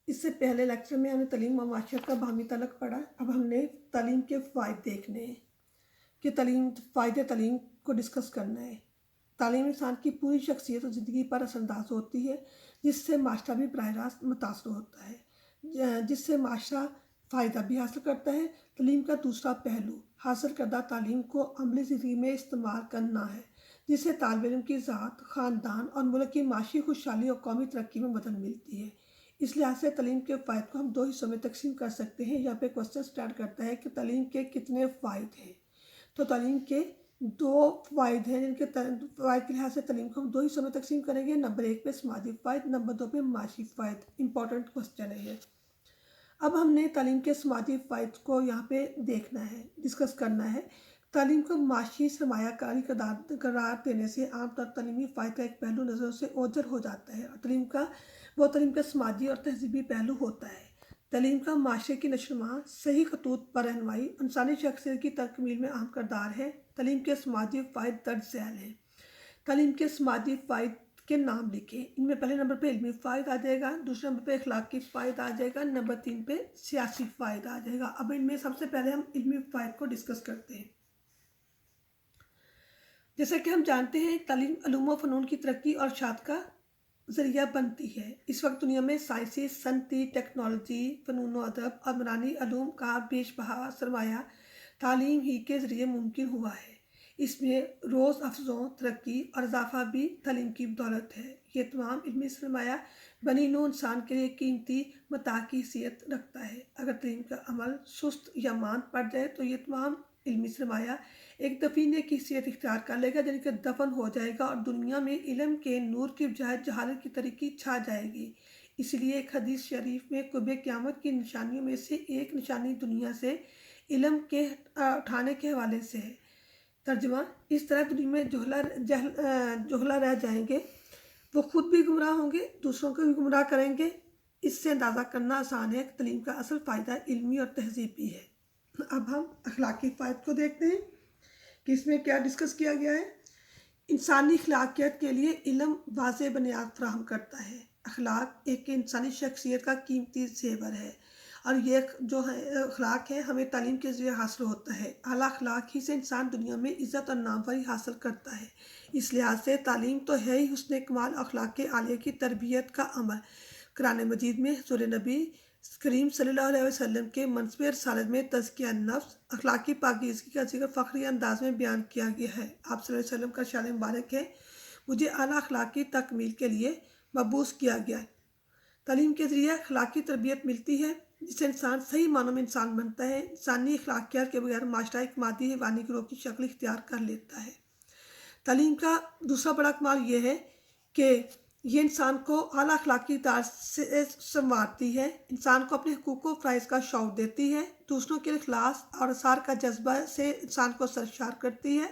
اس سے پہلے لیکچر میں ہم نے تعلیم و معاشرت کا باہمی تعلق پڑھا. اب ہم نے تعلیم کے فوائد دیکھنے ہیں کہ فائدے تعلیم کو ڈسکس کرنا ہے. تعلیم انسان کی پوری شخصیت اور زندگی پر اثر انداز ہوتی ہے، جس سے معاشرہ بھی براہ راست متاثر ہوتا ہے، جس سے معاشرہ فائدہ بھی حاصل کرتا ہے. تعلیم کا دوسرا پہلو حاصل کردہ تعلیم کو عملی زندگی میں استعمال کرنا ہے، جس سے طالب علم کی ذات، خاندان اور ملک کی معاشی خوشحالی اور قومی ترقی میں مدد ملتی ہے. اس لحاظ سے تعلیم کے فوائد کو ہم 2 حصوں میں تقسیم کر سکتے ہیں. یہاں پہ کوشچن سٹارٹ کرتا ہے کہ تعلیم کے کتنے فوائد ہیں. تو تعلیم کے 2 فوائد ہیں، جن کے فوائد کے لحاظ سے تعلیم کو ہم 2 حصوں میں تقسیم کریں گے. نمبر 1 پہ سماجی فوائد، نمبر 2 پہ معاشی فوائد. امپورٹنٹ کوشچن ہے یہ. اب ہم نے تعلیم کے سماجی فوائد کو یہاں پہ دیکھنا ہے، ڈسکس کرنا ہے. تعلیم کو معاشی سرمایہ کاری قرار دینے سے عام طور تعلیمی فوائد کا ایک پہلو نظروں سے اوجھل ہو جاتا ہے، اور تعلیم کا سماجی اور تہذیبی پہلو ہوتا ہے. تعلیم کا معاشرے کی نشوونما، صحیح خطوط پر رہنمائی، انسانی شخصیت کی تکمیل میں اہم کردار ہے. تعلیم کے سماجی فوائد درج ذیل ہیں. تعلیم کے سماجی فوائد کے نام لکھیں. ان میں پہلے نمبر پہ علمی فائد آ جائے گا، دوسرے نمبر پہ اخلاقی فائد آ جائے گا، نمبر 3 پہ سیاسی فائد آ جائے گا. اب ان میں سب سے پہلے ہم علمی فائد کو ڈسکس کرتے ہیں. جیسا کہ ہم جانتے ہیں، تعلیم علوم و فنون کی ترقی اور اشاعت کا ذریعہ بنتی ہے. اس وقت دنیا میں سائنسی، صنعتی، ٹیکنالوجی، فنون و ادب اور معنی علوم کا بیش بہا سرمایہ تعلیم ہی کے ذریعے ممکن ہوا ہے. اس میں روز افزوں ترقی اور اضافہ بھی تعلیم کی بدولت ہے. یہ تمام علمی سرمایہ بنی نوع انسان کے لیے قیمتی متاع کی حیثیت رکھتا ہے. اگر تعلیم کا عمل سست یا ماند پڑ جائے تو یہ تمام علمی سرمایہ ایک دفینے کی حیثیت اختیار کر لے گا، یعنی کہ دفن ہو جائے گا، اور دنیا میں علم کے نور کی بجائے جہالت کی تاریکی چھا جائے گی. اس لیے ایک حدیث شریف میں قرب قیامت کی نشانیوں میں سے ایک نشانی دنیا سے علم کے اٹھانے کے حوالے سے ہے. ترجمہ: اس طرح دنیا میں جہلا رہ جائیں گے، وہ خود بھی گمراہ ہوں گے، دوسروں کو بھی گمراہ کریں گے. اس سے اندازہ کرنا آسان ہے کہ تعلیم کا اصل فائدہ علمی اور تہذیبی ہے. اب ہم اخلاقی فائد کو دیکھتے ہیں کہ اس میں کیا ڈسکس کیا گیا ہے. انسانی اخلاقیات کے لیے علم واضح بنیاد فراہم کرتا ہے. اخلاق ایک انسانی شخصیت کا قیمتی زیور ہے، اور یہ جو اخلاق ہے ہمیں تعلیم کے ذریعے حاصل ہوتا ہے. اعلیٰ اخلاق ہی سے انسان دنیا میں عزت اور ناموری حاصل کرتا ہے. اس لحاظ سے تعلیم تو ہے ہی حسن کمال اخلاق عالیہ کی تربیت کا عمل. قرآن مجید میں حضور نبی کریم صلی اللہ علیہ وسلم کے منصب رسالت میں تزکیہ نفس، اخلاقی پاکیزگی کا ذکر فخری انداز میں بیان کیا گیا ہے. آپ صلی اللہ علیہ وسلم کا ارشاد مبارک ہے: مجھے اعلیٰ اخلاقی تکمیل کے لیے مبعوث کیا گیا ہے. تعلیم کے ذریعے اخلاقی تربیت ملتی ہے، جس سے انسان صحیح معنوں میں انسان بنتا ہے. انسانی اخلاقیات کے بغیر معاشرہ ایک مادی حیوانی گروہ کی شکل اختیار کر لیتا ہے. تعلیم کا دوسرا بڑا کمال یہ ہے کہ یہ انسان کو اعلیٰ اخلاقی طور سے سنوارتی ہے، انسان کو اپنے حقوق و فرائض کا شعور دیتی ہے، دوسروں کے اخلاص اور اثار کا جذبہ سے انسان کو سرشار کرتی ہے.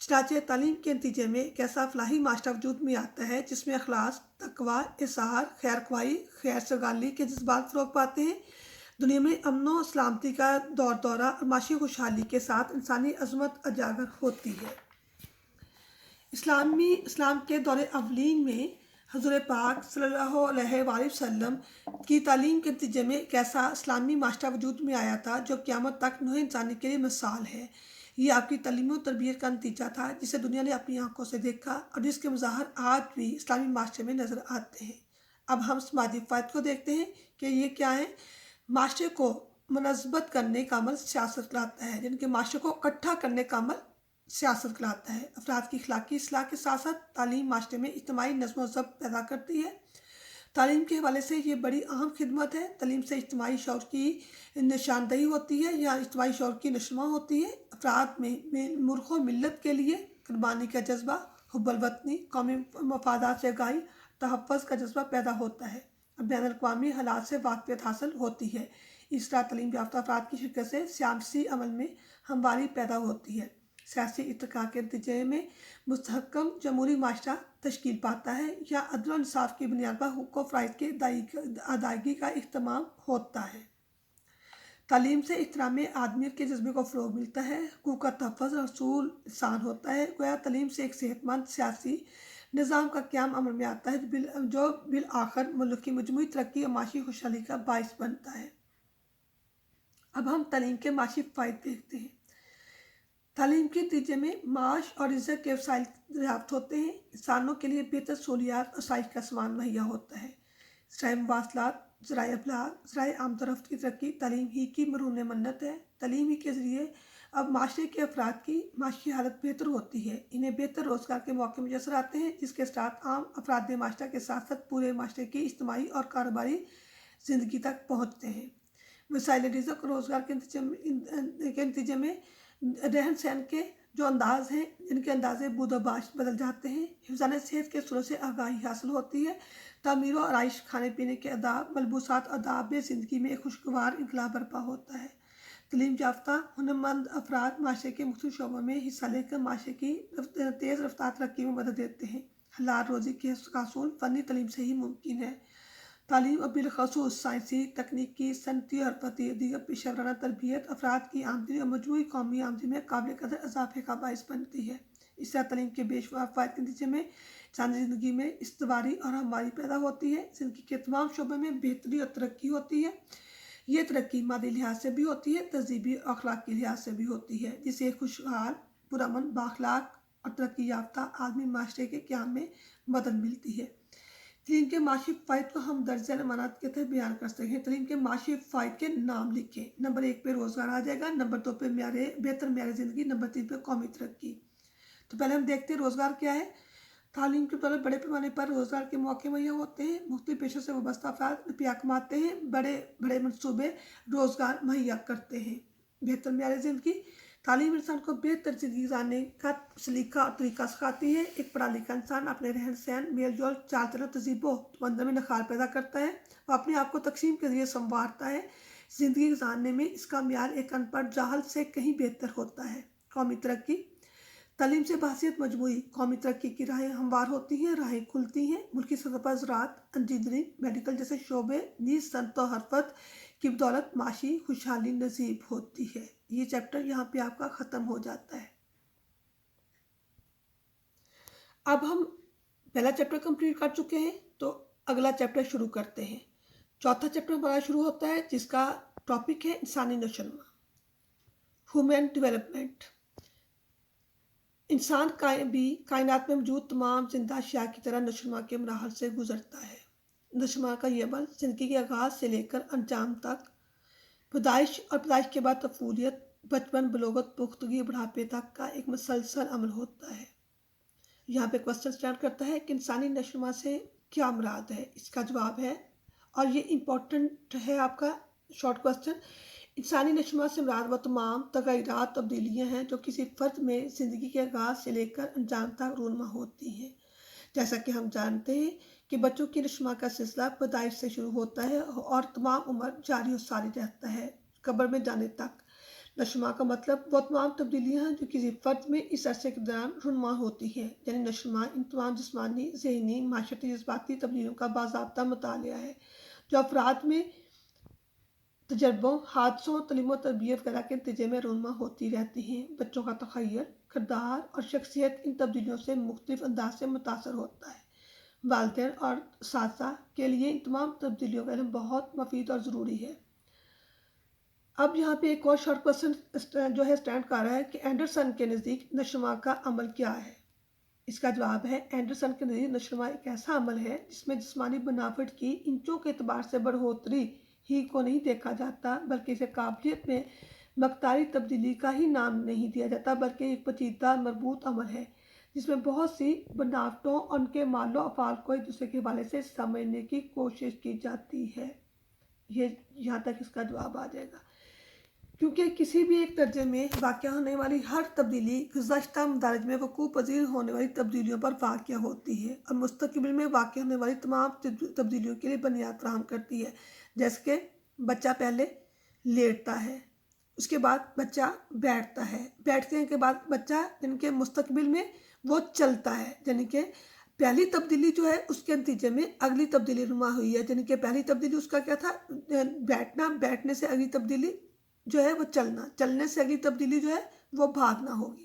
چنانچہ تعلیم کے نتیجے میں ایک ایسا فلاحی معاشرہ وجود میں آتا ہے جس میں اخلاص، تقویٰ، اظہار، خیر خواہی، خیر سگالی کے جذبات فروغ پاتے ہیں. دنیا میں امن و سلامتی کا دورہ اور معاشی خوشحالی کے ساتھ انسانی عظمت اجاگر ہوتی ہے. اسلام کے دور اولین میں حضور پاک صلی اللہ علیہ وآلہ وسلم کی تعلیم کے نتیجے میں ایک ایسا اسلامی معاشرہ وجود میں آیا تھا جو قیامت تک نوع انسانی کے لیے مثال ہے. یہ آپ کی تعلیم و تربیت کا نتیجہ تھا جسے دنیا نے اپنی آنکھوں سے دیکھا اور جس کے مظاہر آج بھی اسلامی معاشرے میں نظر آتے ہیں. اب ہم سماجی فوائد کو دیکھتے ہیں کہ یہ کیا ہے. معاشرے کو منظمت کرنے کا عمل سیاست کہلاتا ہے، یعنی کہ معاشرے کو اکٹھا کرنے کا عمل سیاست کہلاتا ہے. افراد کی اخلاقی اصلاح کے ساتھ ساتھ تعلیم معاشرے میں اجتماعی نظم و ضبط پیدا کرتی ہے. تعلیم کے حوالے سے یہ بڑی اہم خدمت ہے. تعلیم سے اجتماعی شعور کی نشاندہی ہوتی ہے یا اجتماعی شعور کی نشوونما ہوتی ہے. افراد میں ملک و ملت کے لیے قربانی کا جذبہ، حب الوطنی، قومی مفادات سے آگاہی، تحفظ کا جذبہ پیدا ہوتا ہے اور بین الاقوامی حالات سے واقفیت حاصل ہوتی ہے. اس طرح تعلیم یافتہ افراد کی شرکت سے سیاسی عمل میں ہمواری پیدا ہوتی ہے. سیاسی ارتقاء کے نتیجے میں مستحکم جمہوری معاشرہ تشکیل پاتا ہے یا عدل و انصاف کی بنیاد پر حقوق و فرائض کی ادائیگی کا اہتمام ہوتا ہے. تعلیم سے احترام آدمیت کے جذبے کو فروغ ملتا ہے، حقوق کا تحفظ اور حصول آسان ہوتا ہے. گویا تعلیم سے ایک صحت مند سیاسی نظام کا قیام عمل میں آتا ہے جو بالآخر ملک کی مجموعی ترقی اور معاشی خوشحالی کا باعث بنتا ہے۔ اب ہم تعلیم کے معاشی فوائد دیکھتے ہیں۔ تعلیم کے نتیجے میں معاش اور رزق کے وسائل دریافت ہوتے ہیں، انسانوں کے لیے بہتر سہولیات اور آسائش کا سامان مہیا ہوتا ہے۔ ذرائع مواصلات، ذرائع ابلاغ، ذرائع آمد و رفت کی ترقی تعلیم ہی کی مرہون منت ہے۔ تعلیم ہی کے ذریعے اب معاشرے کے افراد کی معاشی حالت بہتر ہوتی ہے، انہیں بہتر روزگار کے موقع میسر آتے ہیں، جس کے ساتھ عام افراد معاشرہ کے ساتھ ساتھ پورے معاشرے کی اجتماعی اور کاروباری زندگی تک پہنچتے ہیں۔ وسائل رزق اور روزگار کے نتیجے میں رہن سہن کے جو انداز ہیں، ان کے اندازے بود و باش بدل جاتے ہیں، حفظان صحت کے اصولوں سے آگاہی حاصل ہوتی ہے، تعمیر و آرائش، کھانے پینے کے آداب، ملبوسات اور آداب میں زندگی میں ایک خوشگوار انقلاب برپا ہوتا ہے۔ تعلیم یافتہ ہنرمند افراد معاشرے کے مختلف شعبوں میں حصہ لے کر معاشرے کی تیز رفتار ترقی میں مدد دیتے ہیں۔ حلال روزی کے حصول فنی تعلیم سے ہی ممکن ہے۔ تعلیم اور بالخصوص سائنسی، تکنیکی، صنعتی اور حرفتی دیگر پیشہ ورانہ تربیت افراد کی آمدنی اور مجموعی قومی آمدنی میں قابل قدر اضافے کا باعث بنتی ہے۔ اس طرح تعلیم کے بے شمار فوائد کے نتیجے میں انسانی زندگی میں استواری اور ہمواری پیدا ہوتی ہے، زندگی کے تمام شعبوں میں بہتری اور ترقی ہوتی ہے۔ یہ ترقی مادی لحاظ سے بھی ہوتی ہے، تہذیبی اور اخلاقی لحاظ سے بھی ہوتی ہے، جسے خوشحال، پرامن، بااخلاق اور ترقی یافتہ عالمی معاشرے کے قیام میں مدد ملتی ہے۔ تعلیم کے معاشی فوائد کو ہم درج ذیل عنوانات کے تحت بیان کر سکتے ہیں۔ تعلیم کے معاشی فوائد کے نام لکھیں۔ نمبر 1 پہ روزگار آ جائے گا، نمبر 2 پہ بہتر معیار زندگی، نمبر 3 پہ قومی ترقی۔ تو پہلے ہم دیکھتے ہیں روزگار کیا ہے۔ تعلیم کے طور بڑے پیمانے پر روزگار کے موقع مہیا ہوتے ہیں، مختلف پیشوں سے وابستہ افراد روپیہ کماتے ہیں، بڑے بڑے منصوبے روزگار مہیا کرتے ہیں۔ بہتر معیار زندگی، تعلیم انسان کو بہتر زندگی گزارنے کا سلیقہ اور طریقہ سکھاتی ہے۔ ایک پڑھا لکھا انسان اپنے رہن سہن، میل جول، چال چلن، تہذیب و تمدن میں نکھار پیدا کرتا ہے، وہ اپنے آپ کو تقسیم کے ذریعے سنوارتا ہے۔ زندگی گزارنے میں اس کا معیار ایک ان پڑھ جاہل سے کہیں بہتر ہوتا ہے۔ قومی ترقی، تعلیم سے بحیثیت مجموعی قومی ترقی کی راہیں ہموار ہوتی ہیں، راہیں کھلتی ہیں۔ ملکی سطح پر زراعت، انجینئرنگ، میڈیکل جیسے شعبے نیز صنعت و حرفت کی بدولت معاشی خوشحالی نصیب ہوتی ہے۔ یہ چیپٹر یہاں پہ آپ کا ختم ہو جاتا ہے۔ اب ہم پہلا چیپٹر کمپلیٹ کر چکے ہیں، تو اگلا چیپٹر شروع کرتے ہیں۔ چوتھا چیپٹر ہمارا شروع ہوتا ہے، جس کا ٹاپک ہے انسانی نشوونما، ہیومن ڈیولپمنٹ۔ انسان بھی کائنات میں موجود تمام زندہ اشیاء کی طرح نشوونما کے مراحل سے گزرتا ہے۔ نشوونما کا یہ عمل زندگی کے آغاز سے لے کر انجام تک، پیدائش اور پیدائش کے بعد طفولیت، بچپن، بلوغت، پختگی، بڑھاپے تک کا ایک مسلسل عمل ہوتا ہے۔ یہاں پہ کوسچن سٹارٹ کرتا ہے کہ انسانی نشوونما سے کیا مراد ہے؟ اس کا جواب ہے، اور یہ امپورٹنٹ ہے آپ کا شارٹ کوسچن، انسانی نشوونما سے مراد وہ تمام تغیرات، تبدیلیاں ہیں جو کسی فرد میں زندگی کے آغاز سے لے کر انجام تک رونما ہوتی ہیں۔ جیسا کہ ہم جانتے ہیں کہ بچوں کی نشوونما کا سلسلہ پیدائش سے شروع ہوتا ہے اور تمام عمر جاری و ساری رہتا ہے، قبر میں جانے تک۔ نشوونما کا مطلب وہ تمام تبدیلیاں ہیں جو کسی فرد میں اس عرصے کے دوران رونما ہوتی ہیں، یعنی نشوونما ان تمام جسمانی، ذہنی، معاشرتی، جذباتی تبدیلیوں کا باضابطہ مطالعہ ہے جو افراد میں تجربوں، حادثوں، تعلیم و تربیت وغیرہ کے نتیجے میں رونما ہوتی رہتی ہیں۔ بچوں کا تخیل، کردار اور شخصیت ان تبدیلیوں سے مختلف انداز سے متاثر ہوتا ہے۔ والدین اور اساتذہ کے لیے ان تمام تبدیلیوں کا علم بہت مفید اور ضروری ہے۔ اب یہاں پہ ایک اور شارٹ کوسچن جو ہے اسٹینڈ کر رہا ہے کہ اینڈرسن کے نزدیک نشوونما کا عمل کیا ہے؟ اس کا جواب ہے، اینڈرسن کے نزدیک نشوونما ایک ایسا عمل ہے جس میں جسمانی بناوٹ کی انچوں کے اعتبار سے بڑھوتری ہی کو نہیں دیکھا جاتا، بلکہ اسے قابلیت میں مقداری تبدیلی کا ہی نام نہیں دیا جاتا، بلکہ ایک پیچیدہ مربوط عمل ہے جس میں بہت سی بناوٹوں اور ان کے مال و افعال کو ایک دوسرے کے حوالے سے سمجھنے کی کوشش کی جاتی ہے۔ یہ یہاں تک اس کا جواب آ جائے گا، کیونکہ کسی بھی ایک درجے میں واقع ہونے والی ہر تبدیلی گزشتہ مدارج میں وقوع پذیر ہونے والی تبدیلیوں پر واقع ہوتی ہے اور مستقبل میں واقع ہونے والی تمام تبدیلیوں کے لیے بنیاد فراہم کرتی ہے۔ جیسے کہ بچہ پہلے لیٹتا ہے، اس کے بعد بچہ بیٹھتا ہے، بیٹھنے کے بعد بچہ یعنی کہ مستقبل میں وہ چلتا ہے، یعنی کہ پہلی تبدیلی جو ہے اس کے نتیجے میں اگلی تبدیلی رونما ہوئی ہے، یعنی کہ پہلی تبدیلی اس کا کیا تھا؟ بیٹھنا، بیٹھنے سے اگلی تبدیلی جو ہے وہ چلنا، چلنے سے اگلی تبدیلی جو ہے وہ بھاگنا ہوگی۔